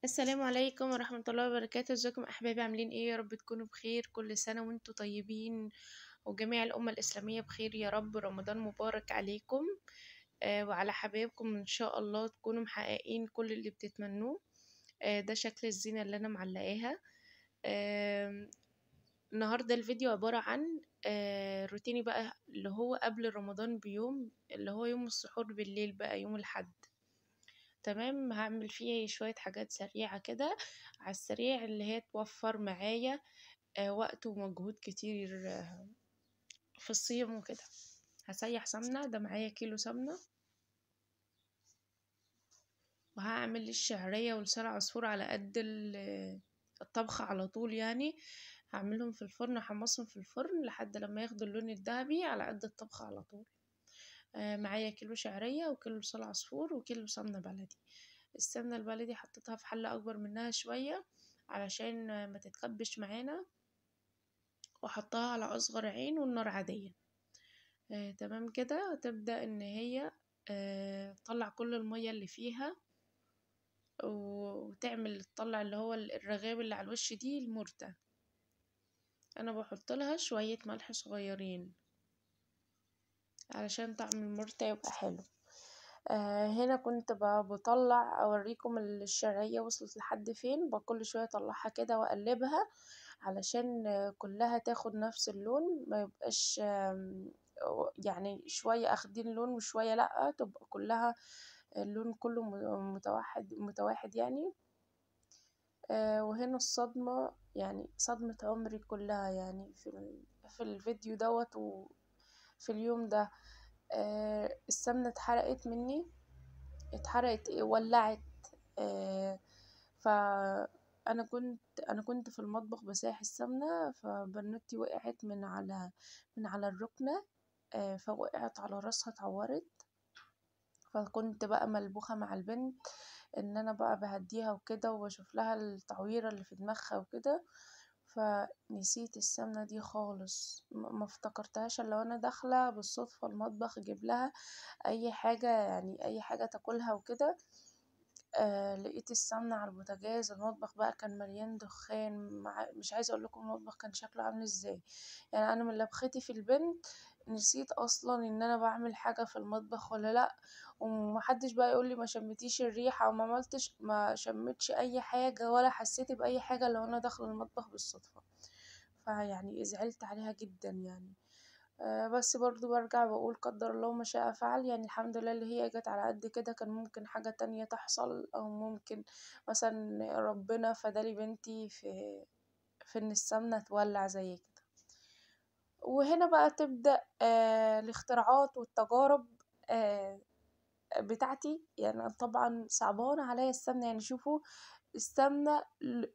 السلام عليكم ورحمة الله وبركاته. ازيكم احبابي؟ عاملين ايه؟ يا رب تكونوا بخير. كل سنة وانتم طيبين وجميع الأمة الإسلامية بخير يا رب. رمضان مبارك عليكم وعلى حبايبكم، ان شاء الله تكونوا محققين كل اللي بتتمنوه. ده شكل الزينة اللي انا معلقاها. آه النهاردة الفيديو عبارة عن روتيني بقى، اللي هو قبل رمضان بيوم، اللي هو يوم السحور بالليل بقى، يوم الحد. تمام، هعمل فيه شوية حاجات سريعة كده على السريع، اللي هي توفر معايا وقت ومجهود كتير في الصيام وكده. هسيح سمنة، ده معايا كيلو سمنة. وهعمل الشعرية ولسان عصفور على قد الطبخ على طول يعني. هعملهم في الفرن، احمصهم في الفرن لحد لما ياخدوا اللون الذهبي على قد الطبخ على طول. معايا كيلو شعرية وكيلو لسان عصفور وكيلو سمنة بلدي. السمنة البلدي حطيتها في حلة أكبر منها شوية علشان ما تتكبش معانا، وحطها على أصغر عين والنار عادية. تمام كده. تبدأ إن هي تطلع كل المية اللي فيها، وتعمل تطلع اللي هو الرغاوي اللي على الوش دي المرتة. أنا بحط لها شوية ملح صغيرين علشان طعم المرتة يبقى حلو. هنا كنت بطلع اوريكم الشعرية وصلت لحد فين. كل شوية اطلعها كده واقلبها علشان كلها تاخد نفس اللون، ما يبقاش يعني شوية اخدين لون وشوية لا، تبقى كلها اللون كله متواحد يعني. وهنا الصدمة، يعني صدمة عمري كلها يعني في الفيديو دوت وفي اليوم ده. السمنة اتحرقت مني، ولعت. آه فانا كنت في المطبخ بساح السمنه، فبنوتي وقعت من على الركنه. فوقعت على راسها، اتعورت. فكنت بقى ملبوخه مع البنت، ان انا بقى بهديها وكده وبشوف لها التعويره اللي في دماغها وكده. فنسيت السمنه دي خالص، ما افتكرتهاش الا وانا داخله بالصدفه المطبخ اجيب لها اي حاجه، يعني اي حاجه تاكلها وكده. لقيت السمنة على البوتاجاز. المطبخ بقى كان مليان دخان، مش عايزة اقول لكم المطبخ كان شكله عامل ازاي. يعني انا من لبختي في البنت نسيت اصلا ان انا بعمل حاجة في المطبخ ولا لا. ومحدش بقى يقول لي ما شمتيش الريحة او ما شمتش اي حاجة ولا حسيت باي حاجة لو انا داخله المطبخ بالصدفة. فيعني زعلت عليها جدا يعني. بس برضو برجع بقول قدر الله ما شاء فعل. يعني الحمد لله اللي هي جت على قد كده، كان ممكن حاجة تانية تحصل، او ممكن مثلا ربنا فدالي بنتي في ان السمنة تولع زي كده. وهنا بقى تبدأ الاختراعات والتجارب آه بتاعتي. يعني أنا طبعا صعبان عليا السمنة. يعني شوفوا السمنة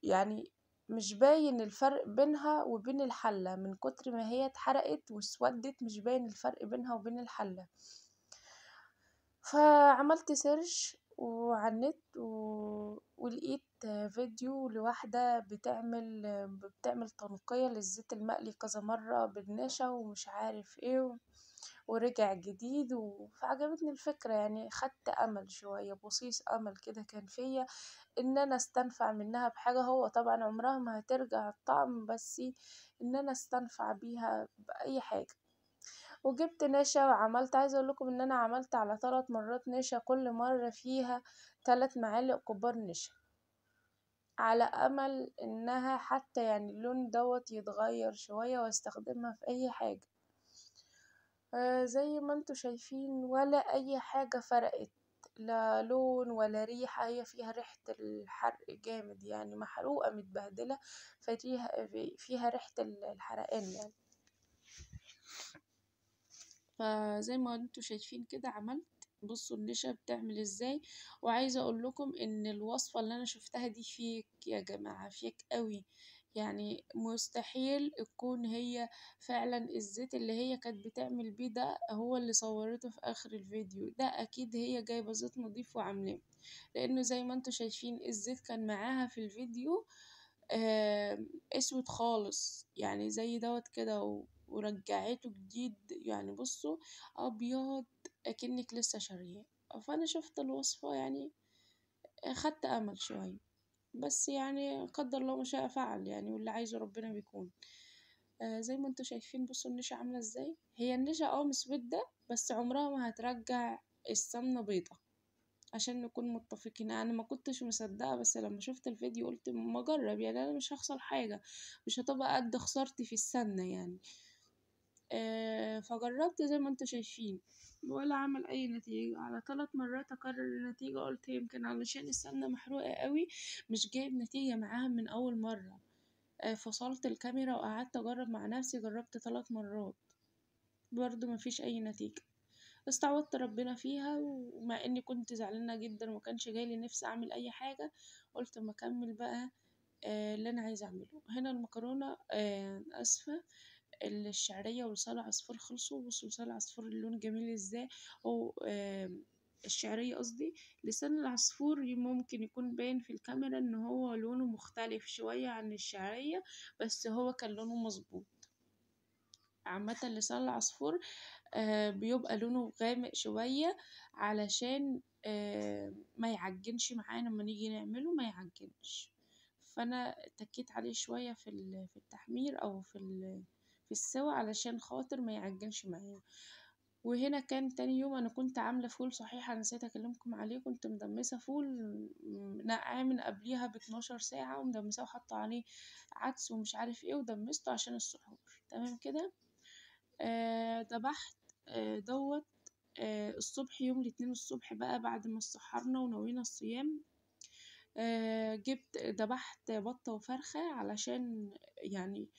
يعني مش باين الفرق بينها وبين الحلة، من كتر ما هي اتحرقت واسودت مش باين الفرق بينها وبين الحلة. فعملت سيرش وعنت ولقيت فيديو لواحدة بتعمل تنقية للزيت المقلي كذا مرة بالنشا ومش عارف ايه، ورجع جديد. فعجبتني الفكرة، يعني خدت أمل شوية، بصيص أمل كده كان فيا ان انا استنفع منها بحاجة. هو طبعا عمرها ما هترجع الطعم، بس ان انا استنفع بيها بأي حاجة. وجبت نشا وعملت، عايزة اقول لكم ان انا عملت على 3 مرات نشا، كل مرة فيها 3 معالق كبار نشا، على امل انها حتى يعني اللون دوت يتغير شوية واستخدمها في اي حاجة. زي ما انتوا شايفين ولا اي حاجة فرقت، لا لون ولا ريحة. هي فيها ريحة الحرق جامد، يعني محروقة متبهدلة، فيها ريحة الحرقان يعني. فزي ما انتوا شايفين كده عملت. بصوا النشا بتعمل ازاي. وعايزة اقول لكم ان الوصفة اللي انا شفتها دي فيك يا جماعة، فيك قوي. يعني مستحيل تكون هي فعلا الزيت اللي هي كانت بتعمل بيه ده هو اللي صورته في اخر الفيديو ده. اكيد هي جايبة زيت نضيف وعاملاه، لانه زي ما انتوا شايفين الزيت كان معاها في الفيديو اسود خالص، يعني زي دوت كده ورجعته جديد. يعني بصوا ابيض اكنك لسه شارياه. فانا شفت الوصفة يعني خدت امل شوية. بس يعني قدر الله ما شاء فعل يعني، واللي عايزه ربنا بيكون. زي ما انتوا شايفين، بصوا النشا عاملة ازاي. هي النشا مسودة، بس عمرها ما هترجع السمنة بيضة، عشان نكون متفقين. انا ما كنتش مصدقة، بس لما شفت الفيديو قلت ما اجرب يعني، انا مش هخسر حاجة، مش هتبقى قد خسارتي في السمنة يعني. فجربت زي ما انتوا شايفين، ولا عمل اي نتيجة. على 3 مرات اكرر النتيجة، قلت يمكن علشان السمنة محروقة قوي مش جايب نتيجة معاها من اول مرة. فصلت الكاميرا وقعدت اجرب مع نفسي، جربت 3 مرات برضو مفيش اي نتيجة. استعوضت ربنا فيها، ومع اني كنت زعلانة جدا ومكانش جايلي نفسي اعمل اي حاجة، قلت ما اكمل بقى اللي انا عايزة اعمله. هنا المكرونة اسفة، الشعرية ولسان العصفور خلصوا. بصوا لسان العصفور اللون جميل ازاي، او الشعرية قصدي. لسان العصفور ممكن يكون باين في الكاميرا ان هو لونه مختلف شوية عن الشعرية، بس هو كان لونه مظبوط. عامة لسان العصفور بيبقى لونه غامق شوية، علشان ما يعجنش معانا لما نيجي نعمله، ما يعجنش. فانا تكيت عليه شوية في التحمير، او في السوا، علشان خاطر ما يعجنش معايا. وهنا كان تاني يوم، انا كنت عامله فول صحيح، انا نسيت اكلمكم عليه. كنت مدمسه فول نقعاه من قبليها ب12 ساعه، ومدمساه وحاطه عليه عدس ومش عارف ايه، ودمسته عشان السحور. تمام كده. دبحت دوت الصبح، يوم الاثنين الصبح بقى، بعد ما سحرنا ونوينا الصيام. جبت دبحت بطة وفرخة، علشان يعني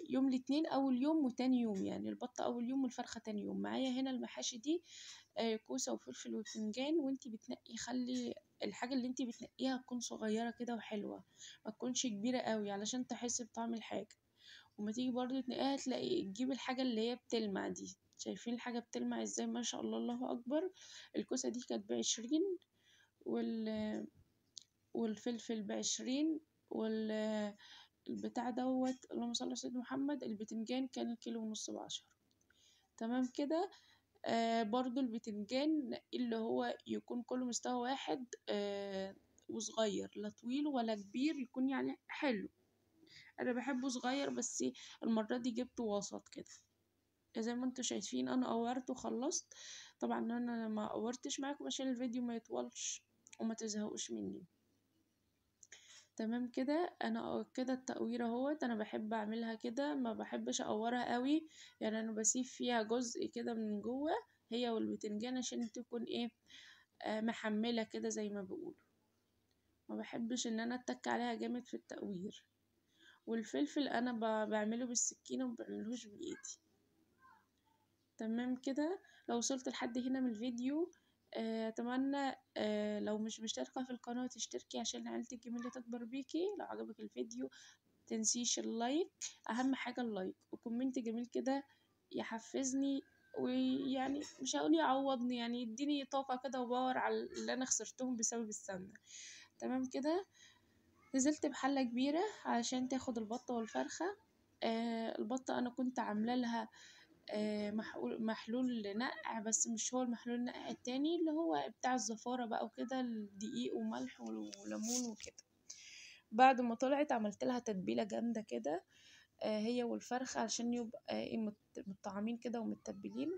يوم الاثنين أول يوم وتاني يوم، يعني البطة أول يوم والفرخة تاني يوم. معايا هنا المحاشي دي كوسة وفلفل وبتنجان. وانتي بتنقي، خلي الحاجة اللي انتي بتنقيها تكون صغيرة كده وحلوة، ما تكونش كبيرة قوي علشان تحس بطعم الحاجة. وما تيجي برضو تنقيها، تجيب الحاجة اللي هي بتلمع دي. شايفين الحاجة بتلمع ازاي؟ ما شاء الله، الله أكبر. الكوسة دي كانت ب20، والفلفل ب20، البتاع دوت، اللهم صل على سيدنا محمد، البتنجان كان الكيلو ونص ب10. تمام كده. برضو البتنجان اللي هو يكون كله مستوى واحد، وصغير، لا طويل ولا كبير، يكون يعني حلو. انا بحبه صغير، بس المرة دي جبته وسط كده. زي ما انتوا شايفين انا قورت وخلصت. طبعا انا ما قورتش معاكم عشان الفيديو ما يطولش وما تزهقوش مني. تمام كده. انا كده التقويره اهوت، انا بحب اعملها كده، ما بحبش اقورها قوي يعني. انا بسيب فيها جزء كده من جوه، هي والبتنجان، عشان تكون ايه محمله كده زي ما بيقولوا. ما بحبش ان انا اتك عليها جامد في التقوير. والفلفل انا بعمله بالسكينه، وما بعملهوش بايدي. تمام كده. لو وصلت لحد هنا من الفيديو، اتمنى لو مش مشتركة في القناة تشتركي، عشان عيلتي الجميلة تكبر بيكي. لو عجبك الفيديو تنسيش اللايك، اهم حاجة اللايك، وكومنت جميل كده يحفزني، ويعني مش هقول يعوضني، يعني يديني طاقة كده وباور على اللي انا خسرتهم بسبب السمنة. تمام كده. نزلت بحلة كبيرة علشان تاخد البطة والفرخة. البطة انا كنت عاملة لها محلول نقع، بس مش هو المحلول النقع التاني اللي هو بتاع الزفارة بقى وكده، الدقيق وملح وليمون وكده. بعد ما طلعت عملت لها تتبيلة جامدة كده، هي والفرخة، علشان يبقى متطعمين كده ومتبلين.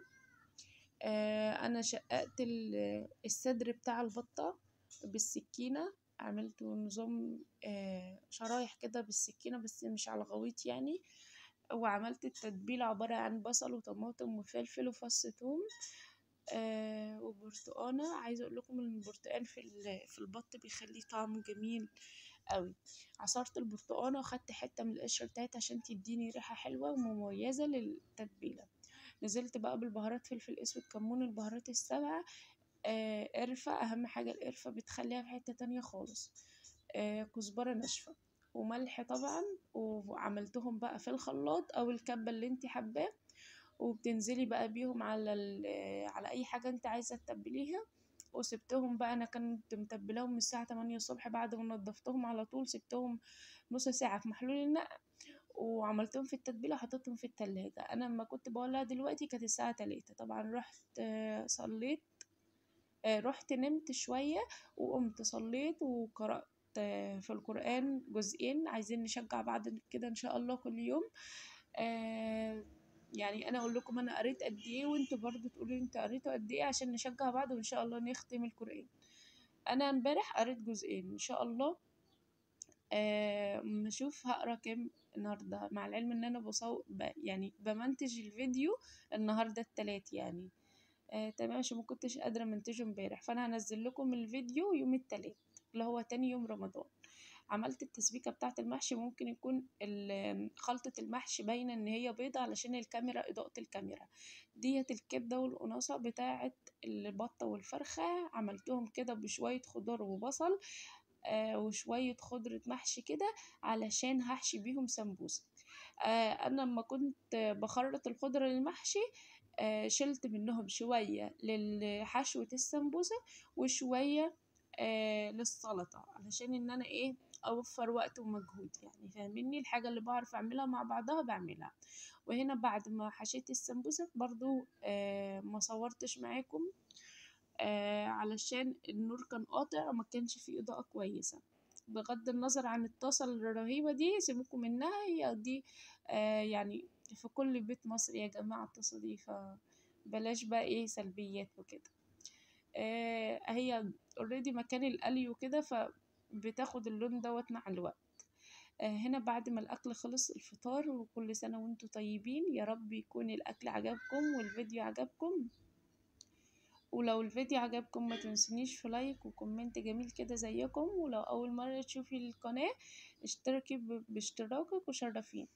انا شققت الصدر بتاع البطة بالسكينة، عملت نظام شرايح كده بالسكينة، بس مش على غويط يعني. وعملت التتبيلة عبارة عن بصل وطماطم وفلفل وفص ثوم وبرتقانة. عايزة اقول لكم البرتقال في البط بيخليه طعمه جميل قوي. عصرت البرتقانة وخدت حتة من القشر بتاعتها عشان تديني ريحة حلوة ومميزة للتتبيلة. نزلت بقى بالبهارات، فلفل اسود، كمون، البهارات السبعة. قرفة، اهم حاجة القرفة بتخليها في حتة تانية خالص. كزبرة ناشفة وملح طبعا. وعملتهم بقى في الخلاط او الكبة اللي انت حباه، وبتنزلي بقى بيهم على اي حاجة انت عايزة تتبليها. وسبتهم بقى، انا كنت متبلاهم من الساعة 8 الصبح، بعد ما نضفتهم على طول سبتهم نص ساعة في محلول النقع، وعملتهم في التتبيلة وحطيتهم في التلاجة. انا لما كنت بقولها دلوقتي كانت الساعة 3. طبعا رحت صليت، رحت نمت شوية، وقمت صليت وقرأت في القرآن جزئين، عايزين نشجع بعض كده ان شاء الله كل يوم. يعني انا اقول لكم انا قريت قد ايه، وانتوا برضو تقولوا انتوا قريتوا قد ايه، عشان نشجع بعض وان شاء الله نختم القرآن. انا امبارح قريت جزئين ان شاء الله. نشوف هقرا كام النهارده، مع العلم ان انا يعني بمنتج الفيديو النهارده التلات يعني. تمام، عشان ما كنتش قادره منتجه امبارح، فانا هنزل لكم الفيديو يوم التلات اللي هو تاني يوم رمضان. عملت التسبيكه بتاعه المحشي، ممكن يكون خلطه المحشي باينه ان هي بيضه علشان الكاميرا، اضاءه الكاميرا. ديت الكبده والقناصه بتاعه البطه والفرخه، عملتهم كده بشويه خضار وبصل وشوية خضرة محشي كده، علشان هحشي بيهم سمبوسة. أنا لما كنت بخرط الخضرة للمحشي شلت منهم شوية لحشوة السمبوسة، وشوية للسلطة، علشان ان انا ايه اوفر وقت ومجهود يعني، فاهميني؟ الحاجة اللي بعرف اعملها مع بعضها بعملها. وهنا بعد ما حشيت السمبوسة برضو ما صورتش معاكم علشان النور كان قاطع وما كانش فيه إضاءة كويسة. بغض النظر عن الطاسة الرهيبة دي، سيبوكم منها، هي دي يعني في كل بيت مصري يا جماعة الطاسة دي، فبلاش بقى ايه سلبيات وكده. هي اوريدي مكان القلي وكده، فبتاخد اللون دوت مع الوقت. هنا بعد ما الأكل خلص الفطار، وكل سنة وانتم طيبين، يا رب يكون الأكل عجبكم والفيديو عجبكم. ولو الفيديو عجبكم ما تنسونيش في لايك وكومنت جميل كده زيكم، ولو أول مرة تشوفي القناة اشتركي باشتراكك وشرفيني.